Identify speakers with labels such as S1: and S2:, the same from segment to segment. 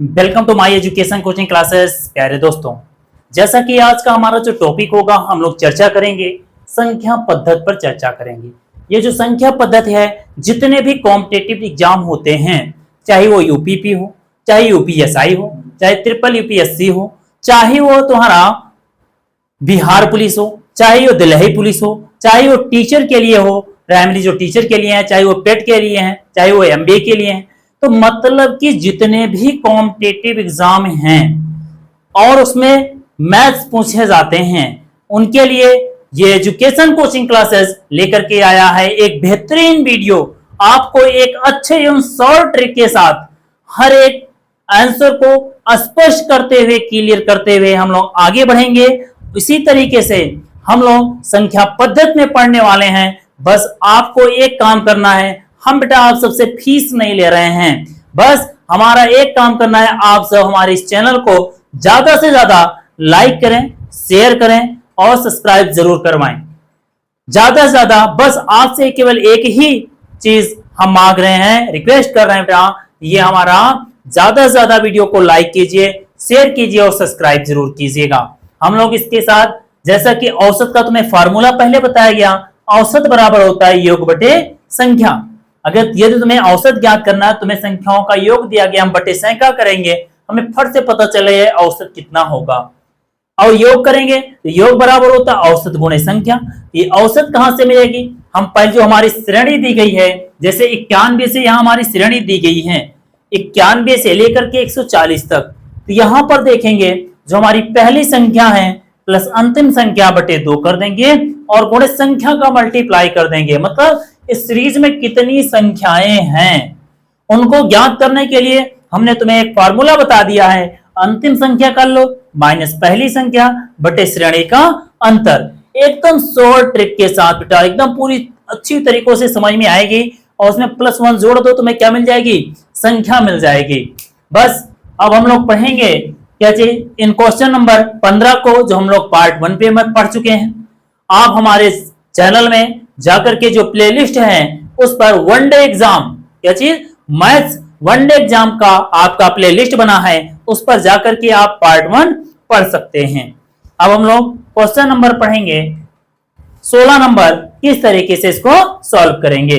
S1: Welcome to my education coaching classes. प्यारे दोस्तों, जैसा कि आज का हमारा जो टॉपिक होगा, हम लोग चर्चा करेंगे संख्या पद्धति पर चर्चा करेंगे। ये जो संख्या पद्धति है, जितने भी कॉम्पिटिटिव एग्जाम होते हैं, चाहे वो यूपीपी हो, चाहे यूपीएसआई हो, चाहे ट्रिपल यूपीएससी हो, चाहे वो तुम्हारा बिहार पुलिस हो, चाहे वो दिल्ली पुलिस हो, चाहे वो टीचर के लिए हो, प्राइमरी जो टीचर के लिए है, चाहे वो पेट के लिए है, चाहे वो एमबीए के लिए है, तो मतलब कि जितने भी कॉम्पिटिटिव एग्जाम हैं और उसमें मैथ्स पूछे जाते हैं, उनके लिए ये एजुकेशन कोचिंग क्लासेस लेकर के आया है एक बेहतरीन वीडियो। आपको एक अच्छे एवं शॉर्ट ट्रिक के साथ हर एक आंसर को स्पष्ट करते हुए, क्लियर करते हुए हम लोग आगे बढ़ेंगे। इसी तरीके से हम लोग संख्या पद्धति में पढ़ने वाले हैं। बस आपको एक काम करना है, हम बेटा आप सबसे फीस नहीं ले रहे हैं, बस हमारा एक काम करना है, आप सब हमारे इस चैनल को ज्यादा से ज्यादा लाइक करें, शेयर करें और सब्सक्राइब जरूर करवाएं। ज्यादा से ज्यादा बस आपसे केवल एक ही चीज हम मांग रहे हैं, रिक्वेस्ट कर रहे हैं बेटा, ये हमारा ज्यादा से ज्यादा वीडियो को लाइक कीजिए, शेयर कीजिए और सब्सक्राइब जरूर कीजिएगा। हम लोग इसके साथ, जैसा कि औसत का तुम्हें फार्मूला पहले बताया गया, औसत बराबर होता है योग बटे संख्या। अगर यदि तुम्हें औसत ज्ञात करना है, तुम्हें संख्याओं का योग दिया गया, हम बटे संख्या करेंगे, हमें फट से पता चले औसत कितना होगा। और योग करेंगे तो योग बराबर होता है औसत गुणे संख्या। ये औसत कहां से मिलेगी? हम पहले जो हमारी श्रेणी दी गई है, जैसे 91 से यहां हमारी श्रेणी दी गई है, 91 से लेकर के 140 तक, तो यहां पर देखेंगे जो हमारी पहली संख्या है प्लस अंतिम संख्या बटे 2 कर देंगे और गुणे संख्या का मल्टीप्लाई कर देंगे। मतलब इस सीरीज में कितनी संख्याएं हैं उनको ज्ञात करने के लिए हमने तुम्हें एक फार्मूला बता दिया है। अंतिम संख्या कर लो माइनस पहली संख्या बटे श्रेणी का अंतर। एकदम शॉर्ट ट्रिक के साथ बेटा, एकदम पूरी अच्छी तरीकों से समझ में आएगी और उसमें +1 जोड़ दो, तुम्हें क्या मिल जाएगी? संख्या मिल जाएगी। बस अब हम लोग पढ़ेंगे क्या चीज? इन क्वेश्चन नंबर 15 को, जो हम लोग पार्ट 1 पे में पढ़ चुके हैं। आप हमारे चैनल में जाकर के जो प्लेलिस्ट है उस पर वनडे एग्जाम, क्या चीज? मैथ्स वनडे एग्जाम का आपका प्लेलिस्ट बना है, उस पर जाकर के आप पार्ट 1 पढ़ सकते हैं। अब हम लोग क्वेश्चन नंबर पढ़ेंगे 16 नंबर, किस तरीके से इसको सॉल्व करेंगे।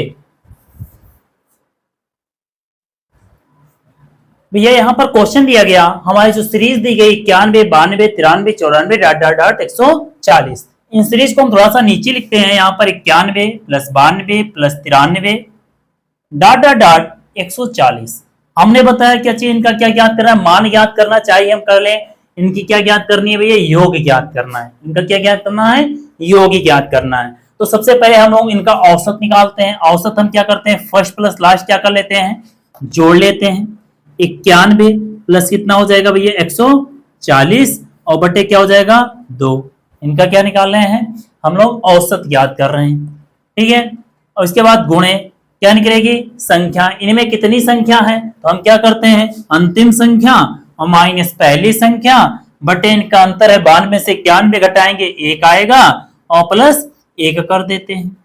S1: भैया यहाँ पर क्वेश्चन दिया गया, हमारी जो सीरीज दी गई 91, 92, 93, 94 dot dot dot 140, in series को हम थोड़ा सा नीचे लिखते हैं। यहाँ पर 91 plus 92 plus 93 dot dot dot 140। हमने बताया क्या चाहिए, इनका क्या ज्ञात करना है? मान ज्ञात करना चाहिए, हम कर लें। इनकी क्या ज्ञात करनी है भैया? योग ज्ञात करना है। इनका क्या ज्ञात करना है? योग ज्ञात करना है। तो सबसे पहले हम लोग इनका औसत निकालते हैं। औसत हम क्या करते हैं? फर्स्ट प्लस लास्ट क्या कर लेते हैं? जोड़ लेते हैं। 91 प्लस कितना हो जाएगा भैया? 140 और बटे क्या हो जाएगा? 2। इनका क्या निकाल रहे हैं हम लोग? औसत ज्ञात कर रहे हैं, ठीक है। और इसके बाद गुणे क्या निकलेगी? संख्या। इनमें कितनी संख्या है तो हम क्या करते हैं? अंतिम संख्या और माइनस पहली संख्या बटे इनका अंतर है 92 से 91 घटाएंगे 1 आएगा और प्लस 1 कर देते हैं।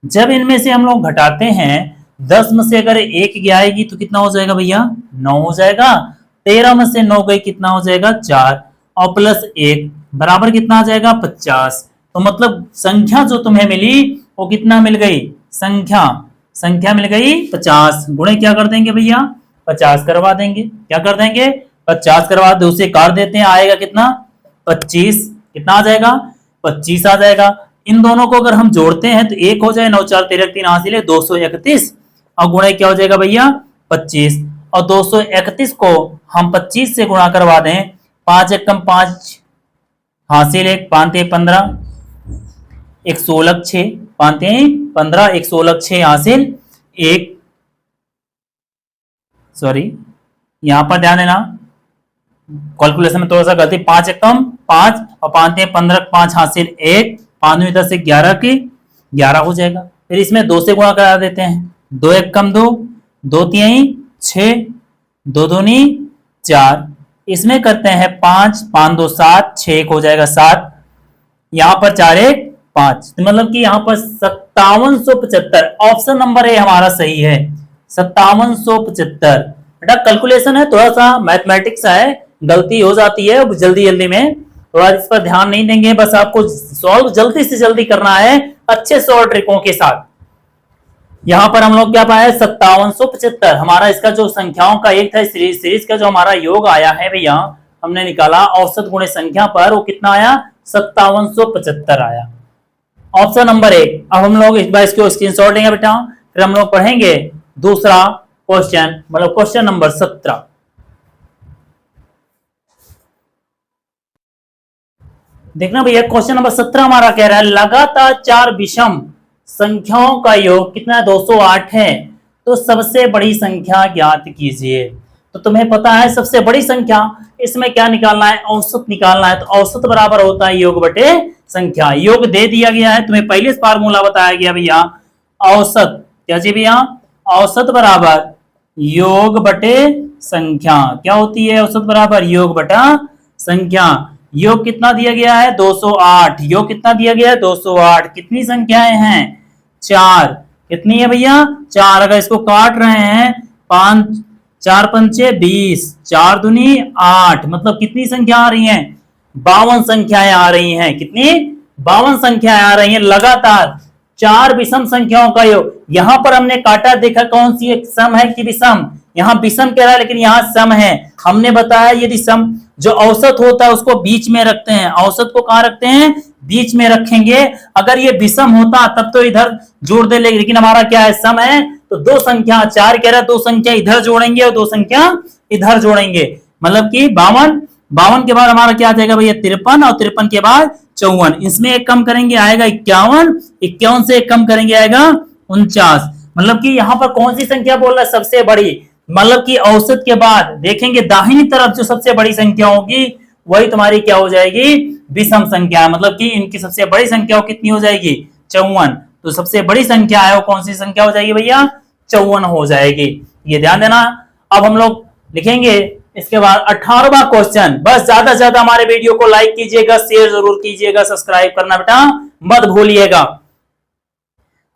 S1: जब इनमें से हम लोग घटाते हैं, 10 में से अगर 1 आएगी तो कितना हो जाएगा भैया? 9 हो जाएगा। 13 में से 9 गई, कितना हो जाएगा? 4 और प्लस 1 बराबर कितना आ जाएगा? 50। तो मतलब संख्या जो तुम्हें मिली वो कितना मिल गई? संख्या मिल गई 50। गुणे क्या कर देंगे भैया? 50 करवा देंगे। क्या कर देंगे? 50 करवा दो, उसे काट देते हैं, आएगा कितना? 25। कितना आ जाएगा? 25 आ जाएगा। इन दोनों को अगर हम जोड़ते हैं तो 1 हो जाए, 9 4 13 3 हासिल 231 और गुणे क्या हो जाएगा भैया? 25। और 231 को हम 25 से गुणा करवा दें, 5 एकम 5 हासिल 1 5 15 1 16 6 5 15 1 16 6 हासिल 1। सॉरी, यहां पर ध्यान देना, कैलकुलेशन में थोड़ा सा गलती। 5 एकम 5 और 5 15 5 हासिल 1, 5 में 10 से 11 की 11 हो जाएगा। फिर इसमें 2 से गुणा करा देते हैं। 2 एकम 2, 2 3 6, 2 दूनी 4। इसमें करते हैं 5 5 2 7, 6 हो जाएगा 7, यहां पर 4 1 5, तो मतलब कि यहां पर 5775 ऑप्शन नंबर ए हमारा सही है। 5775 बेटा कैलकुलेशन है, थोड़ा सा मैथमेटिक्स है, गलती हो जाती है जल्दी जल्दी में, थोड़ा इस पर ध्यान नहीं देंगे। बस आपको सॉल्व जल्दी से जल्दी करना है अच्छे सॉल्व ट्रिकों के साथ। यहां पर हम लोग क्या पाए 5775, हमारा इसका जो संख्याओं का एक था सीरीज का जो हमारा योग आया है भैया, हमने निकाला औसत गुणे संख्या पर, वो कितना आया 5775 आया, ऑप्शन नंबर 1। अब हम लोग इस बार इसको स्क्रीनशॉट लेंगे बेटा, फिर हम लोग पढ़ेंगे दूसरा क्वेश्चन, मतलब क्वेश्चन नंबर 17। देखना भैया क्वेश्चन नंबर 17 हमारा कह रहा है लगातार 4 विषम संख्याओं का योग कितना 208 है, तो सबसे बड़ी संख्या ज्ञात कीजिए। तो तुम्हें पता है सबसे बड़ी संख्या, इसमें क्या निकालना है, औसत निकालना है। तो औसत बराबर होता है योग बटे संख्या, योग दे दिया गया है, तुम्हें पहले फार्मूला बताया गया भैया, औसत क्या जी भैया, औसत बराबर योग बटे संख्या। क्या होती है औसत बराबर योग बटा संख्या। योग कितना दिया गया है 208, योग कितना दिया गया है 208। कितनी संख्याएं हैं 4, कितनी है भैया 4। अगर इसको काट रहे हैं 5 4 पंचे 20, 4 दूनी 8, मतलब कितनी संख्या आ रही है 52 संख्याएं आ रही हैं। कितनी 52 संख्याएं आ रही हैं लगातार 4 विषम संख्याओं का योग। यहां पर हमने काटा देखा कौन सी एक सम है कि विषम, यहां विषम कह रहा है लेकिन यहां सम है। हमने बताया यदि सम जो औसत होता है उसको बीच में रखते हैं, औसत को कहां रखते हैं बीच में रखेंगे। अगर ये विषम होता तब तो इधर जोड़ दे, लेकिन हमारा क्या है सम है, तो 2 संख्या 4 कह रहा है 2 संख्या इधर जोड़ेंगे और 2 संख्या इधर जोड़ेंगे, मतलब कि 52, 52 के बाद हमारा क्या आ जाएगा भैया 53, और 53 के बाद 54, इसमें एक कम करेंगे आएगा 51, 51 से एक कम करेंगे आएगा 49। मतलब कि यहां पर कौन सी संख्या बोल रहा है सबसे बड़ी, मतलब कि औसत के बाद देखेंगे दाहिनी तरफ जो सबसे बड़ी संख्या होगी वही तुम्हारी क्या हो जाएगी विषम संख्या, मतलब कि इनकी सबसे बड़ी संख्या कितनी हो जाएगी 54। तो सबसे बड़ी संख्या है वो कौन सी संख्या हो जाएगी भैया 54 हो जाएगी, ये ध्यान देना। अब हम लोग लिखेंगे इसके बाद 18वां क्वेश्चन। बस ज्यादा से ज्यादा हमारे वीडियो को लाइक कीजिएगा, शेयर जरूर कीजिएगा, सब्सक्राइब करना बेटा मत भूलिएगा।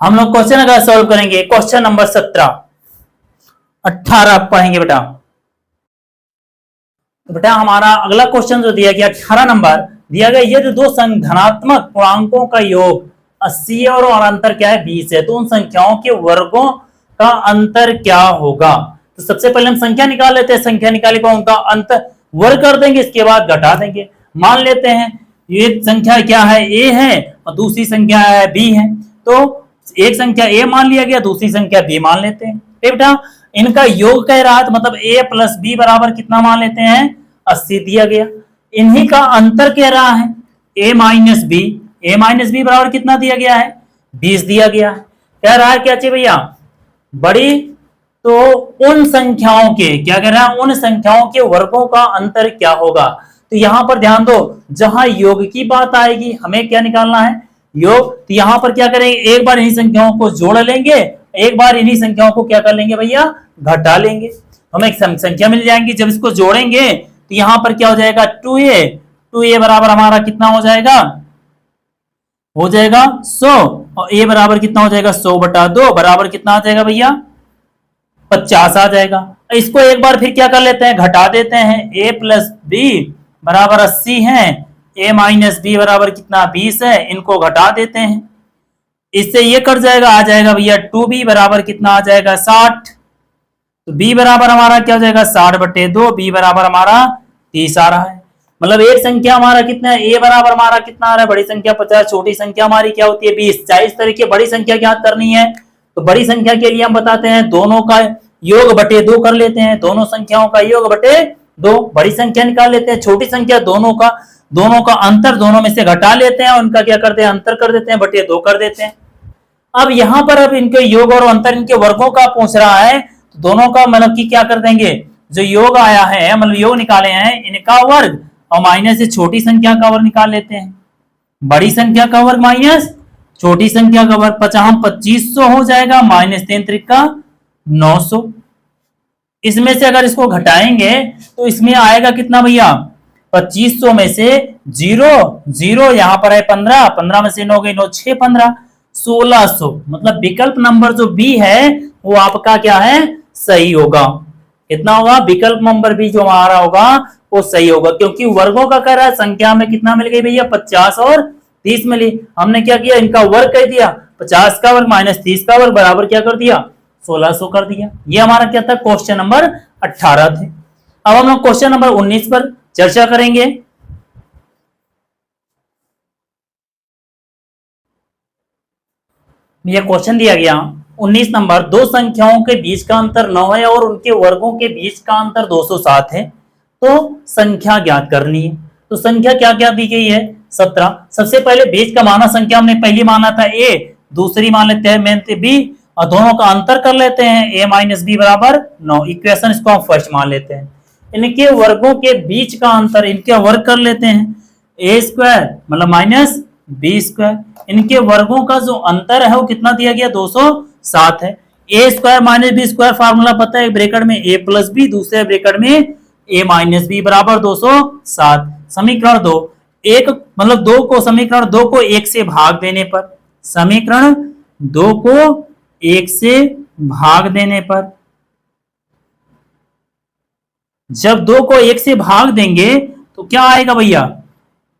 S1: हम लोग क्वेश्चन अगर सॉल्व करेंगे क्वेश्चन नंबर 17, 18 पढ़ेंगे बेटा। तो बेटा हमारा अगला क्वेश्चन जो दिया गया 18 नंबर दिया गया, यदि 2 धनात्मक पूर्णांकों का योग 80 है और अंतर क्या है 20 है, तो उन संख्याओं के वर्गों का अंतर क्या होगा। तो सबसे पहले हम संख्या निकाल लेते हैं, संख्या निकालने पर उनका अंतर वर्ग कर देंगे, इसके बाद घटा देंगे। मान लेते हैं ये संख्या क्या है a है और दूसरी संख्या है b है, तो एक संख्या a मान लिया गया, दूसरी संख्या b मान लेते हैं। बेटा इनका योग कह रहा है तो मतलब a प्लस b बराबर कितना मान लेते हैं 80 दिया गया। इन्हीं का अंतर कह रहा है a minus b, a minus b बराबर कितना दिया गया है 20 दिया गया है। कह रहा है क्या चाहिए भैया बड़ी, तो उन संख्याओं के क्या कह रहा है उन संख्याओं के वर्गों का अंतर क्या होगा। तो यहां पर ध्यान दो, जहां योग की बात आएगी हमें क्या निकालना है योग, तो यहां पर क्या करेंगे एक बार इन्हीं संख्याओं को जोड़ लेंगे, एक बार इन्हीं संख्याओं को क्या कर लेंगे भैया घटा लेंगे, हमें एक संख्या मिल जाएंगी। जब इसको जोड़ेंगे तो यहां पर क्या हो जाएगा 2a बराबर हमारा कितना हो जाएगा 100, और a बराबर कितना हो जाएगा 100 बटा 2 बराबर कितना आ जाएगा भैया 50 आ जाएगा। इसको एक बार फिर क्या कर लेते हैं घटा देते हैं, a प्लस b बराबर 80 है, a माइनस b बराबर कितना 20 है, इनको घटा देते हैं, इससे ये कट जाएगा आ जाएगा भैया 2b बराबर कितना आ जाएगा 60। तो b बराबर हमारा क्या हो जाएगा 60 बटे 2, b बराबर हमारा 30 आ रहा है। मतलब एक संख्या हमारा कितना है a बराबर हमारा कितना आ रहा है बड़ी संख्या 50, छोटी संख्या हमारी क्या होती है 20। चाहे इस तरीके बड़ी संख्या ज्ञात करनी है तो बड़ी संख्या के लिए हम बताते हैं दोनों का योग बटे 2 कर लेते हैं, दोनों संख्याओं का योग बटे 2 बड़ी संख्या निकाल लेते हैं, छोटी संख्या दोनों का अंतर दोनों में से घटा लेते हैं, उनका क्या करते हैं अंतर कर देते हैं बटे 2 कर देते हैं। अब यहां पर अब इनके योग और अंतर इनके वर्गों का पूछ रहा है, तो दोनों का मतलब कि क्या कर देंगे जो योग आया है मतलब योग निकाले हैं इनका वर्ग और माइनस से छोटी संख्या का वर्ग निकाल लेते हैं, बड़ी संख्या का वर्ग माइनस छोटी संख्या का वर्ग 2500 हो जाएगा, माइनस 3 त्रिका 900। इसमें से अगर इसको घटाएंगे तो इसमें आएगा कितना भैया 2500 में से 0 यहां पर है 15, 15 में से 9 गई 9 6 15 1600, मतलब विकल्प नंबर जो बी है वो आपका क्या है सही होगा। कितना होगा, विकल्प नंबर बी जो हमारा होगा वो सही होगा, क्योंकि वर्गों का कह रहा है, संख्या में कितना मिल गई भैया, 50 और 30 मिली। हमने क्या किया, इनका वर्ग कर दिया, 50 का वर्ग माइनस 30 का वर्ग बराबर क्या कर दिया, 1600 कर दिया। ये हमारा क्या था, क्वेश्चन नंबर 18 थे। अब हम लोग क्वेश्चन नंबर 19 पर चर्चा करेंगे। यह क्वेश्चन दिया गया 19 नंबर, दो संख्याओं के बीच का अंतर 9 है और उनके वर्गों के बीच का अंतर 207 है, तो संख्या ज्ञात करनी है। तो संख्या क्या क्या दी गई है, 17। सबसे पहले बीच का माना संख्या हमने पहली माना था a, दूसरी मान लेते हैं मेन b, और दोनों का अंतर कर लेते हैं a माइनस बी बराबर 9। इक्वेशन इसको हम फर्स्ट मान लेते हैं। इनके वर्गों के बीच का अंतर, इनके वर्ग कर लेते हैं, a स्क्वायर मतलब माइनस बी स्क्वायर। इनके वर्गों का जो अंतर है वो कितना दिया गया, 207 है। a square minus B square formula पता है, ब्रैकेट में a प्लस बी, दूसरे ब्रैकेट में a माइनस बी बराबर 207। समीकरण 2, एक मतलब दो को, समीकरण 2 को 1 से भाग देने पर, समीकरण 2 को 1 से भाग देने पर, जब 2 को 1 से भाग देंगे तो क्या आएगा भैया,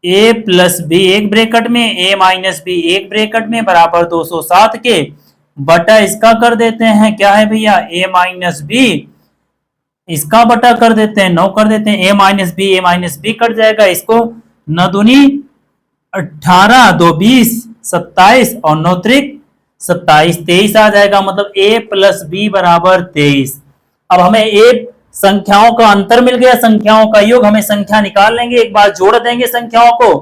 S1: a प्लस बी एक ब्रैकेट में, a माइनस बी एक ब्रैकेट में बराबर 207 के बटा इसका कर देते हैं, क्या है भैया, a माइनस बी, इसका बटा कर देते हैं 9 कर देते हैं, a माइनस बी कट जाएगा, इसको 9 दूनी 18, 2 20, 27 और 9 त्रिक 27, 23 आ जाएगा, मतलब a प्लस बी बराबर 23। अब हमें a संख्याओं का अंतर मिल गया, संख्याओं का योग, हमें संख्या निकाल लेंगे, एक बार जोड़ देंगे संख्याओं को,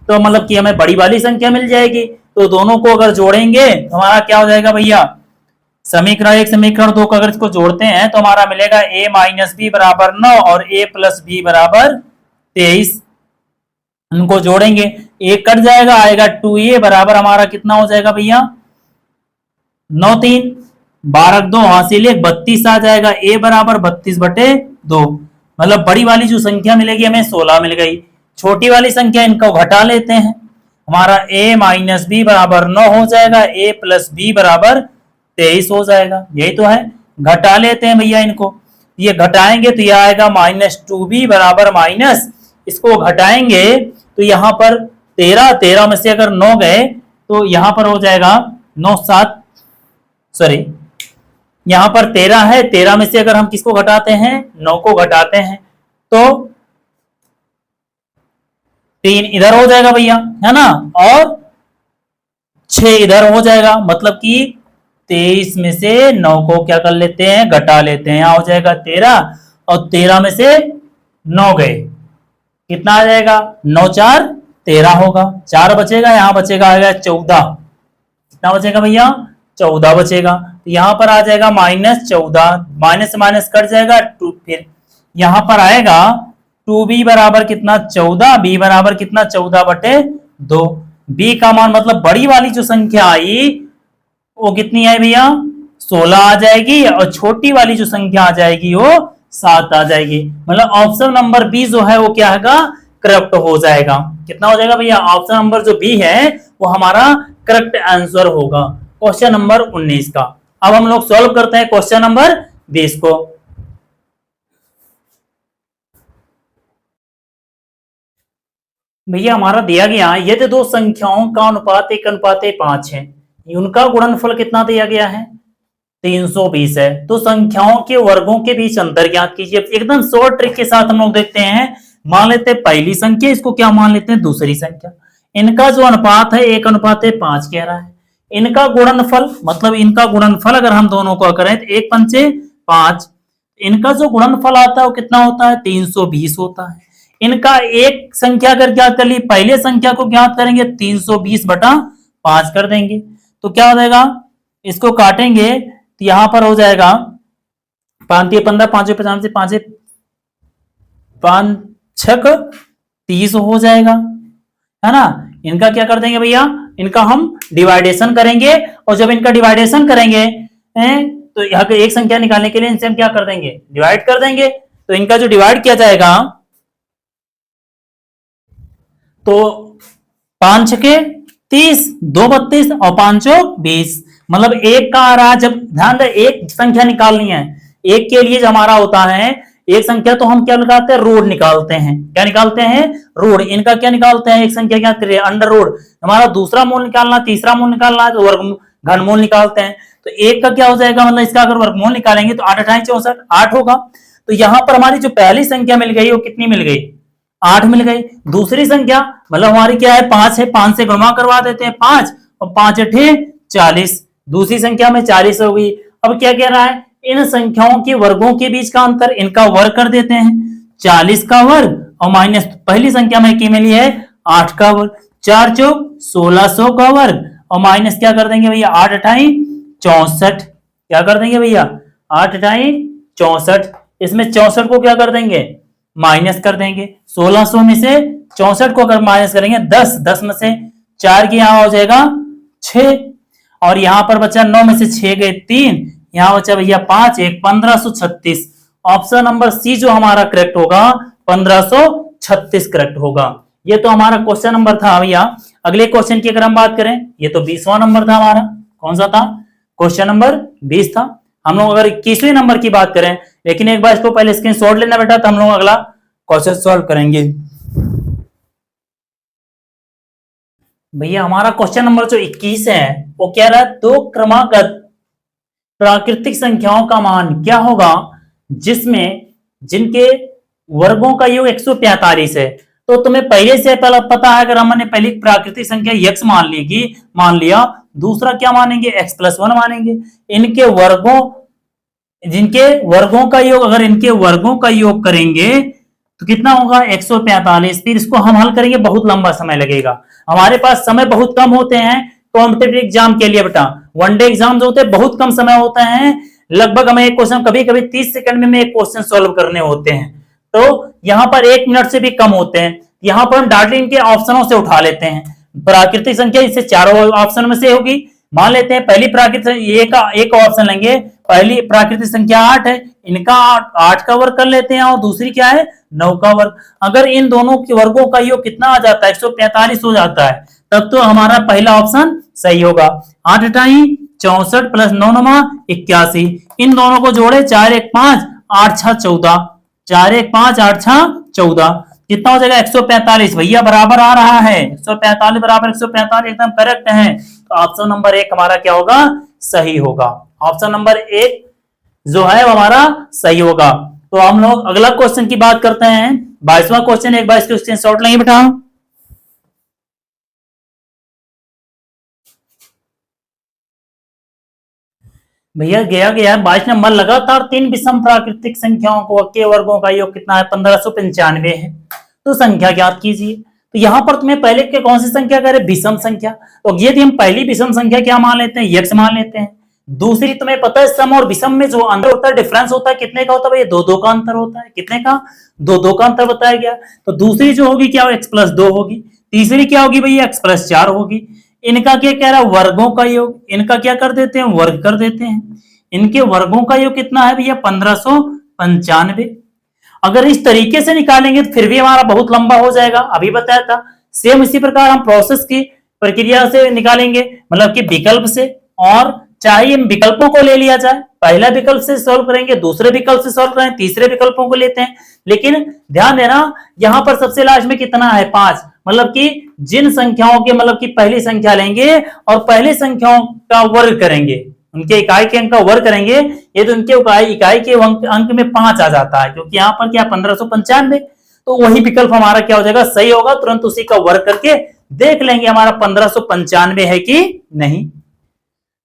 S1: तो मतलब कि हमें बड़ी वाली संख्या मिल जाएगी। तो दोनों को अगर जोड़ेंगे तो हमारा क्या हो जाएगा भैया, समीकरण 1 समीकरण 2 का अगर इसको जोड़ते हैं तो हमारा मिलेगा a माइनस बी बराबर 9 और a प्लस बी बराबर 23। उनको जोड़ेंगे, एक कट जाएगा, आएगा 2a बराबर हमारा कितना हो जाएगा भैया, 9 3 12 2 हासिल 1 32 आ जाएगा, a बराबर 32 बटे 2। मतलब बड़ी वाली जो संख्या मिलेगी हमें 16 मिल गई। छोटी वाली संख्या इनको घटा लेते हैं, हमारा a माइनस बी बराबर 9 हो जाएगा, a प्लस बी बराबर 23 हो जाएगा। यही तो है, घटा लेते हैं भैया इनको, ये घटाएंगे तो यह आएगा माइनस 2b बराबर माइनस, इसको घटाएंगे तो यहाँ पर 13 में से अगर 9 गए तो यहाँ पर हो जाएगा 9 7, सॉरी यहां पर 13 है, 13 में से अगर हम किसको घटाते हैं, 9 को घटाते हैं तो 3 इधर हो जाएगा भैया, है ना, और 6 इधर हो जाएगा, मतलब कि 23 में से 9 को क्या कर लेते हैं, घटा लेते हैं, यहां हो जाएगा 13 और 13 में से 9 गए, कितना आ जाएगा, 9 4 13 होगा, 4 बचेगा, यहां बचेगा आएगा 14, कितना बचेगा भैया, 14 बचेगा। तो यहां पर आ जाएगा -14, माइनस माइनस कट जाएगा 2, फिर यहां पर आएगा 2b बराबर कितना 14, b बराबर कितना 14 बटे 2। b का मान मतलब बड़ी वाली जो संख्या आई वो कितनी है भैया, 16 आ जाएगी, और छोटी वाली जो संख्या आ जाएगी वो 7 आ जाएगी। मतलब ऑप्शन नंबर बी जो है वो क्या है, करेक्ट हो जाएगा। कितना हो जाएगा भैया, ऑप्शन नंबर जो बी है वो हमारा करेक्ट आंसर होगा क्वेश्चन नंबर 19 का। अब हम लोग सॉल्व करते हैं क्वेश्चन नंबर 20 को। भैया हमारा दिया गया यदि दो संख्याओं का अनुपात 1:5 है, उनका गुणनफल कितना दिया गया है, 320 है। तो संख्याओं के वर्गों के बीच अंतर ज्ञात कीजिए। एकदम शॉर्ट ट्रिक के साथ हम लोग देखते हैं, मान लेते हैं पहली संख्या, इसको क्या मान लेते हैं, दूसरी संख्या, इनका जो अनुपात है 1:5 कह रहा है, इनका गुणनफल मतलब इनका गुणनफल अगर हम दोनों को करें तो 1 पंचे 5, इनका जो गुणनफल आता है वो कितना होता है, 320 होता है। इनका एक संख्या अगर ज्ञात कर ली, पहले संख्या को ज्ञात करेंगे 320/5 कर देंगे, तो क्या हो जाएगा, इसको काटेंगे तो यहां पर हो जाएगा 5 15, 5 50 से 5 5 6 30 हो जाएगा, है ना। इनका क्या कर देंगे भैया, इनका हम डिवाइडेशन करेंगे, और जब इनका डिवाइडेशन करेंगे तो यहाँ पे एक संख्या निकालने के लिए इनसे हम क्या कर देंगे, डिवाइड कर देंगे। तो इनका जो डिवाइड किया जाएगा तो 5 6 30, 2 32 और 5 20, मतलब एक का आ रहा है, जब ध्यान दे एक संख्या निकालनी है, एक के लिए जो हमारा होता है एक संख्या, तो हम क्या निकालते हैं, रूट निकालते हैं। क्या निकालते हैं, रूट। इनका क्या निकालते हैं, एक संख्या क्या करते हैं, अंडर रूट। हमारा दूसरा मूल निकालना, तीसरा मूल निकालना है तो वर्ग घनमूल निकालते हैं। तो एक का क्या हो जाएगा, मतलब इसका अगर वर्गमूल निकालेंगे तो 8 8 64 8 होगा। तो यहाँ पर हमारी जो पहली संख्या मिल गई वो कितनी मिल गई, 8 मिल गई। दूसरी संख्या मतलब हमारी क्या है, 5 है, 5 से गुणा करवा देते हैं, 5 और 5 8 40। दूसरी संख्या में 40 हो गई। अब क्या कह रहा है, इन संख्याओं के वर्गों के बीच का अंतर, इनका वर्ग कर देते हैं। 40 का वर्ग और माइनस पहली संख्या में की मिली है 8 का वर्ग, 4 चौक 1600 का वर्ग और माइनस क्या कर देंगे भैया, 8 अठाई 64। क्या कर देंगे भैया, 8 अठाई 64। इसमें 64 को क्या कर देंगे, माइनस कर देंगे। 1600 में से 64 को अगर माइनस करेंगे 10 में से 4 की यहां हो जाएगा 6 और यहां पर बचा 9 में से 6 गए 3, यहां बचा भैया 5 1 1536। ऑप्शन नंबर सी जो हमारा करेक्ट होगा 1536 करेक्ट होगा। ये तो हमारा क्वेश्चन नंबर था भैया। अगले क्वेश्चन की अगर हम बात करें, ये तो 20वां नंबर था हमारा। कौन सा था, क्वेश्चन नंबर 20 था। हम लोग अगर 21वें नंबर की बात करें, लेकिन एक बार इसको पहले स्क्रीनशॉट लेना बेटा, तो हम लोग अगला क्वेश्चन सॉल्व करेंगे। भैया हमारा क्वेश्चन नंबर जो 21 है वो कह रहा है, दो क्रमागत प्राकृतिक संख्याओं का मान क्या होगा जिसमें जिनके वर्गों का योग 145 है। तो तुम्हें पहले से पता है, अगर हमने पहली प्राकृतिक संख्या x मान लिया, दूसरा क्या मानेंगे, x+1 मानेंगे। इनके वर्गों, जिनके वर्गों का योग, अगर इनके वर्गों का योग करेंगे तो कितना होगा 145। फिर इसको हम हल करेंगे, बहुत लंबा समय लगेगा, हमारे पास समय बहुत कम होते हैं कॉम्पिटेटिव एग्जाम के लिए बेटा। वनडे एग्जाम जो होते हैं बहुत कम समय होता है, लगभग हमें एक क्वेश्चन कभी कभी 30 सेकंड में एक क्वेश्चन सॉल्व करने होते हैं, तो यहाँ पर 1 मिनट से भी कम होते हैं। यहाँ पर हम डायरेक्टली इनके ऑप्शनों से उठा लेते हैं। प्राकृतिक संख्या इससे चारों ऑप्शन में से होगी। मान लेते हैं पहली प्राकृतिक एक ऑप्शन लेंगे, पहली प्राकृतिक संख्या 8 है, इनका 8 का वर्ग कर लेते हैं और दूसरी क्या है 9 का वर्ग। अगर इन दोनों के वर्गों का योग कितना आ जाता है 145 हो जाता है, तब तो हमारा पहला ऑप्शन सही होगा। 8 अठाई 64 प्लस 9 नमा 81, इन दोनों को जोड़े 4 1 5 8 6 14, 4 1 5 8 6 14, कितना हो जाएगा 145 भैया, बराबर आ रहा है 145 बराबर 145 एकदम करेक्ट है। तो ऑप्शन नंबर 1 हमारा क्या होगा, सही होगा। ऑप्शन नंबर 1 जो है वो हमारा सही होगा। तो हम लोग अगला क्वेश्चन की बात करते हैं, 22वां क्वेश्चन। एक बार इसको स्क्रीनशॉट लेंगे बेटा। भैया गया 22 नंबर, लगातार 3 विषम प्राकृतिक संख्याओं को के वर्गों का योग कितना है 1595 है, तो संख्या ज्ञात कीजिए। तो यहां पर तुम्हें पहले के कौन सी संख्या कह रहे, विषम संख्या। तो ये थी हम पहली विषम संख्या क्या मान लेते हैं, x मान लेते हैं। दूसरी तुम्हें पता है सम और विषम में जो अंतर होता है, डिफरेंस होता है, कितने का होता है भैया, 2 2 का अंतर होता है। कितने का, 2 2 का अंतर बताया गया। तो दूसरी जो होगी क्या, x+2 होगी। तीसरी क्या होगी भैया, x+4 होगी। इनका क्या कह रहा है, वर्गों का योग, इनका क्या कर देते हैं, वर्ग कर देते हैं। इनके वर्गों का योग कितना है भैया 1595। अगर इस तरीके से निकालेंगे तो फिर भी हमारा बहुत लंबा हो जाएगा, अभी बताया था। सेम इसी प्रकार हम प्रोसेस की प्रक्रिया से निकालेंगे, मतलब कि विकल्प से, और चाहे विकल्पों को ले लिया जाए, पहला विकल्प से सॉल्व करेंगे, दूसरे विकल्प से सॉल्व करें, तीसरे विकल्पों को लेते हैं। लेकिन ध्यान देना यहाँ पर सबसे लास्ट में कितना है 5, मतलब कि जिन संख्याओं के, मतलब कि पहली संख्या लेंगे और पहली संख्याओं का वर्ग करेंगे, उनके इकाई के अंक का वर्ग करेंगे, ये तो उनके इकाई के अंक में 5 आ जाता है, क्योंकि यहाँ पर क्या 1595, तो वही विकल्प हमारा क्या हो जाएगा, सही होगा। तुरंत उसी का वर्ग करके देख लेंगे हमारा 1595 है कि नहीं।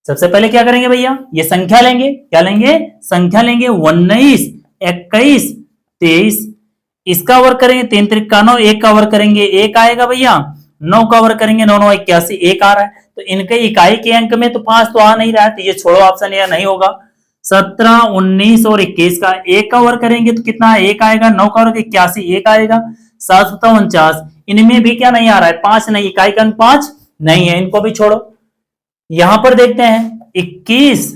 S1: सबसे पहले क्या करेंगे भैया, ये संख्या लेंगे, क्या लेंगे, संख्या लेंगे 19 21 23, इसका वर्ग करेंगे 3 3 9, 1 का वर्ग करेंगे 1 आएगा भैया, 9 का वर्ग करेंगे 9 9 81, 1 आ रहा है। तो इनके इकाई के अंक में तो 5 तो आ नहीं रहा है, तो ये छोड़ो, ऑप्शन यह नहीं होगा। 17 19 और 21 का 1 का वर्ग करेंगे तो कितना 1 आएगा, 9 का वर्ग 81, 1 आएगा, 7 49, इनमें भी क्या नहीं आ रहा है 5 नहीं, इकाई का अंक 5 नहीं है, इनको भी छोड़ो। यहां पर देखते हैं 21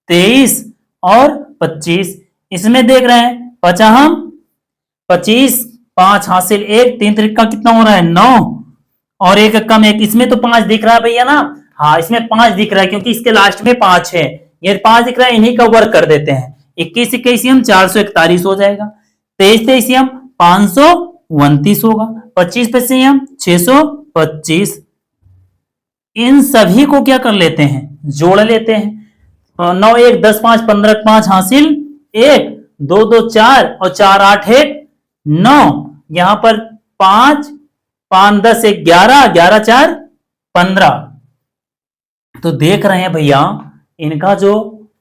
S1: 23 और 25, इसमें देख रहे हैं 50 25 5 हासिल 1, 3 3 का कितना हो रहा है 9 और 1 कम 1, इसमें तो 5 दिख रहा है भैया ना, हाँ इसमें 5 दिख रहा है क्योंकि इसके लास्ट में 5 है, ये 5 दिख रहा है, इन्हीं का वर्ग कर देते हैं, 21 21 441 हो जाएगा, 23 23 529 होगा, 25 25 625। इन सभी को क्या कर लेते हैं, जोड़ लेते हैं। 9 1 10 5 15 5 हासिल 1, 2 2 4 और 4 8 1 9, यहां पर 5 5 10 1 11, 11 4 15। तो देख रहे हैं भैया, इनका जो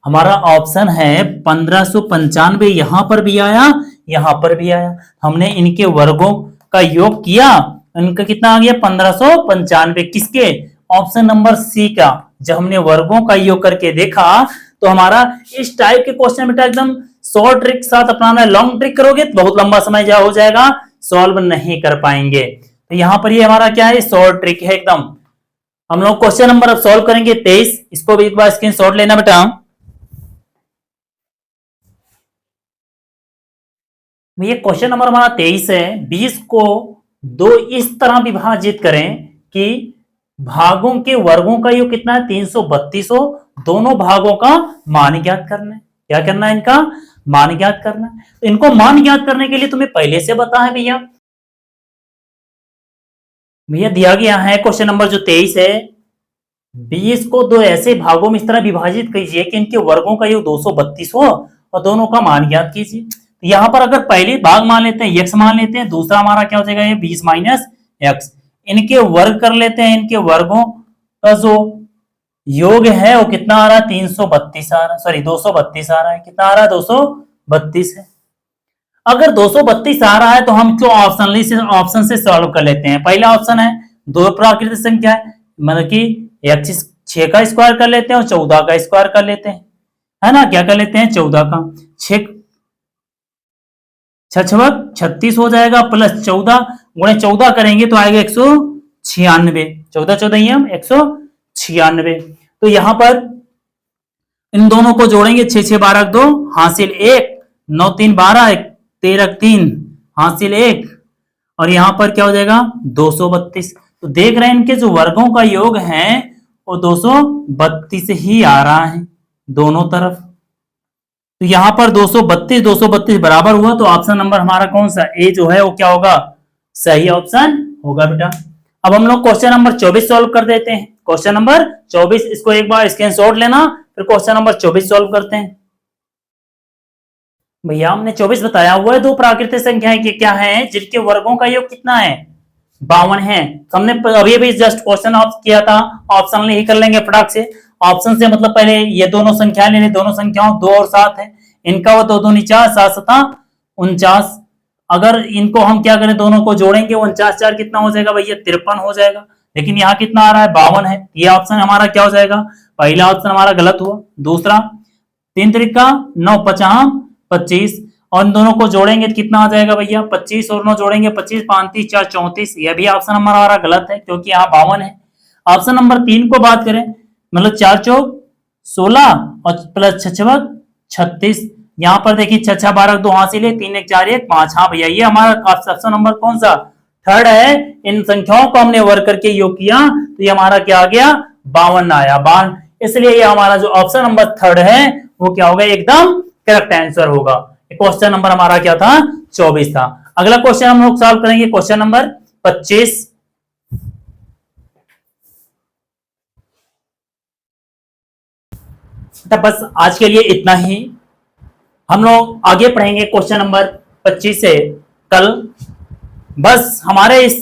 S1: हमारा ऑप्शन है 1595, यहां पर भी आया, यहां पर भी आया। हमने इनके वर्गों का योग किया, इनका कितना आ गया 1595, किसके, ऑप्शन नंबर सी का। जब हमने वर्गों का योग करके देखा तो हमारा इस टाइप के क्वेश्चन बेटा एकदम शॉर्ट ट्रिक साथ अपनाना है। लॉन्ग ट्रिक करोगे तो बहुत लंबा समय हो जाएगा, सॉल्व नहीं कर पाएंगे। तो यहां पर ये हमारा क्या है, शॉर्ट ट्रिक है एकदम। हम लोग क्वेश्चन नंबर अब सॉल्व करेंगे 23, इसको भी एक बार स्क्रीनशॉट लेना बेटा। ये क्वेश्चन नंबर हमारा 23 है। 20 को दो इस तरह विभाजित करें कि भागों के वर्गों का योग कितना है 332 हो, दोनों भागों का मान ज्ञात करना है। क्या करना है, इनका मान ज्ञात करना है। तो इनको मान ज्ञात करने के लिए तुम्हें पहले से पता है भैया, दिया गया है क्वेश्चन नंबर जो 23 है, 20 को दो ऐसे भागों में इस तरह विभाजित कीजिए कि इनके वर्गों का योग 232 हो और दोनों का मान ज्ञात कीजिए। तो यहां पर अगर पहले भाग मान लेते हैं, x मान लेते हैं, दूसरा हमारा क्या हो जाएगा, ये 20 माइनस एक्स, इनके वर्ग कर लेते हैं। इनके वर्गों का जो योग है वो कितना आ रहा है 332 आ रहा है, सॉरी 232 आ रहा है। कितना आ रहा है 232 है। अगर 232 आ रहा है तो हम क्यों ऑप्शन से सॉल्व कर लेते हैं। पहला ऑप्शन है दो प्राकृतिक संख्या है, मतलब कि x 6 का स्क्वायर कर लेते हैं और 14 का स्क्वायर कर लेते हैं, है ना। क्या कर लेते हैं 14 का 6 36 हो जाएगा, प्लस 14 गुणे 14 करेंगे तो आएगा 196, 14 14 हम 196। तो यहां पर इन दोनों को जोड़ेंगे, 6 6 12 2 हासिल 1, 9 3 12 13 3 हासिल 1, और यहां पर क्या हो जाएगा 232। तो देख रहे हैं इनके जो वर्गों का योग है वो 232 ही आ रहा है दोनों तरफ। तो यहां पर 232 बराबर हुआ, तो ऑप्शन नंबर हमारा कौन सा, ए जो है वो क्या होगा, सही ऑप्शन होगा बेटा। अब हम लोग क्वेश्चन नंबर 24 सॉल्व कर देते हैं। क्वेश्चन नंबर 24, इसको एक बार स्क्रीनशॉट लेना, फिर क्वेश्चन नंबर 24 सॉल्व करते हैं। भैया हमने 24 बताया हुआ है, दो प्राकृतिक संख्याएं के क्या है जिनके वर्गों का योग कितना है 52 है। हमने अभी अभी जस्ट क्वेश्चन किया था, ऑप्शन ही कर लेंगे फटाक से। ऑप्शन से मतलब पहले ये दोनों संख्याएं लेने, दोनों संख्याओं 2 और 7 है, इनका वो 2 2 4 7 7 49। अगर इनको हम क्या करें, दोनों को जोड़ेंगे 49 4 कितना हो जाएगा भैया 53 हो जाएगा। लेकिन यहाँ कितना आ रहा है 52 है, ये ऑप्शन हमारा क्या हो जाएगा, पहला ऑप्शन हमारा गलत हुआ। दूसरा 3 त्रिका 9 50 25, और इन दोनों को जोड़ेंगे तो कितना आ जाएगा भैया 25 और 9 जोड़ेंगे 25 5 3 4 34। यह भी ऑप्शन हमारा गलत है क्योंकि यहाँ 52 है। ऑप्शन नंबर 3 को बात करें, मतलब 4 चौक 16 और प्लस 6 36, यहाँ पर देखिए 6 6 12 2 हासिल है, 3 1 4 1 5। हाँ भैया ये हमारा ऑप्शन नंबर कौन सा, थर्ड है। इन संख्याओं को हमने वर्ग करके योग किया तो ये हमारा क्या आ गया 52 आया 52, इसलिए ये हमारा जो ऑप्शन नंबर थर्ड है वो क्या होगा, एकदम करेक्ट आंसर होगा। क्वेश्चन नंबर हमारा क्या था 24 था। अगला क्वेश्चन हम लोग सॉल्व करेंगे क्वेश्चन नंबर 25। तो बस आज के लिए इतना ही, हम लोग आगे पढ़ेंगे क्वेश्चन नंबर 25 से कल। बस हमारे इस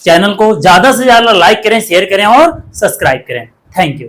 S1: चैनल को ज्यादा से ज्यादा लाइक करें, शेयर करें और सब्सक्राइब करें। Thank you.